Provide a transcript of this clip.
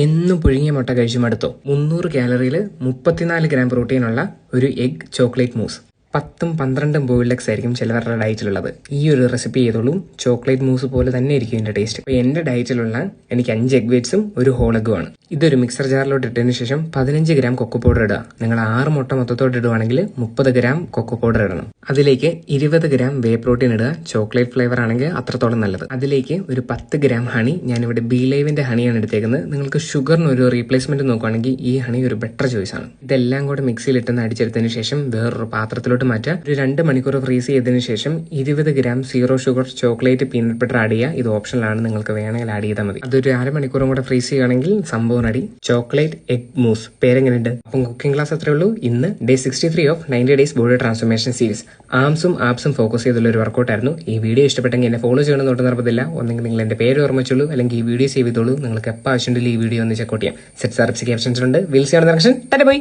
എന്നും പുഴുങ്ങിയ മുട്ട കഴിച്ചു മടുത്തോ? 300 കാലറിയിൽ 34 ഗ്രാം പ്രോട്ടീനുള്ള ഒരു എഗ് ചോക്ലേറ്റ് മൂസ്. 10ഉം 12ഉം ബോയിൽഡ് എഗ്സ് ആയിരിക്കും ചിലവരുടെ ഡയറ്റിലുള്ളത്. ഈ ഒരു റെസിപ്പി ചെയ്തോളൂ, ചോക്ലേറ്റ് മൂസ് പോലെ തന്നെ ആയിരിക്കും ഇതിന്റെ ടേസ്റ്റ്. അപ്പോൾ എന്റെ ഡയറ്റിലുള്ള എനിക്ക് 5 എഗ് വൈറ്റ്സും ഒരു ഹോൾ എഗ്ഗുമാണ്. ഇതൊരു മിക്സർ ജാറിലോട്ട് ഇട്ടതിന് ശേഷം 15 ഗ്രാം കൊക്കോ പൗഡർ ഇടുക. നിങ്ങൾ 6 മുട്ട മൊത്തത്തോട്ട് ഇടുവാണെങ്കിൽ 30 ഗ്രാം കൊക്കോ പൗഡർ ഇടണം. അതിലേക്ക് 20 ഗ്രാം വേ പ്രോട്ടീൻ ഇടുക. ചോക്ലേറ്റ് ഫ്ലേവർ ആണെങ്കിൽ അത്രത്തോളം നല്ലത്. അതിലേക്ക് ഒരു 10 ഗ്രാം ഹണി. ഞാനിവിടെ ബി ലൈവിന്റെ ഹണിയാണ് എടുത്തേക്കുന്നത്. നിങ്ങൾക്ക് ഷുഗറിന് ഒരു റീപ്ലേസ്മെന്റ് നോക്കുകയാണെങ്കിൽ ഈ ഹണി ഒരു ബെറ്റർ ചോയ്സ് ആണ്. ഇതെല്ലാം കൂടെ മിക്സിയിൽ ഇട്ടെന്ന് അടിച്ചെടുത്തതിന് ശേഷം വേറൊരു പാത്രത്തിലോട്ട് മാറ്റുക. ഒരു 2 മണിക്കൂർ ഫ്രീസ് ചെയ്തതിനു ശേഷം 20 gram zero sugar chocolate peanut butter add ചെയ്യുക. ഇത് ഓപ്ഷനിലാണ്, നിങ്ങൾക്ക് വേണമെങ്കിൽ ആഡ് ചെയ്താൽ മതി. അതൊരു 1/2 മണിക്കൂറും കൂടെ ഫ്രീസ് ചെയ്യുകയാണെങ്കിൽ സംഭവം റെഡി. Chocolate egg mousse. പേരെങ്ങനെയുണ്ട്? അപ്പം കുക്കിംഗ് ക്ലാസ് അത്രേ ഉള്ളൂ. ഇന്ന് day 63 of 90 days body transformation series. ആംസും ആപ്സും ഫോക്കസ് ചെയ്തുള്ള ഒരു വർക്കൗട്ട് ആയിരുന്നു. ഈ വീഡിയോ ഇഷ്ടപ്പെട്ടെങ്കിൽ എന്നെ ഫോളോ ചെയ്യണമെന്ന് തൊട്ട് നിർബന്ധമില്ല. ഒന്നെങ്കിൽ നിങ്ങൾ എന്റെ പേര് ഓർമ്മിച്ചുള്ളൂ, അല്ലെങ്കിൽ ഈ വീഡിയോ സേവ് ചെയ്തോളൂ. നിങ്ങൾക്ക് എപ്പോൾ ആവശ്യമുണ്ടെങ്കിൽ ഈ വീഡിയോ ഒന്ന് ചെക്കൗട്ട് ചെയ്യാം. സെറ്റ് സാർപ്സ് ക്യാപ്ഷൻസിലുണ്ട്. വിൽസ് ആണ്. ബൈ.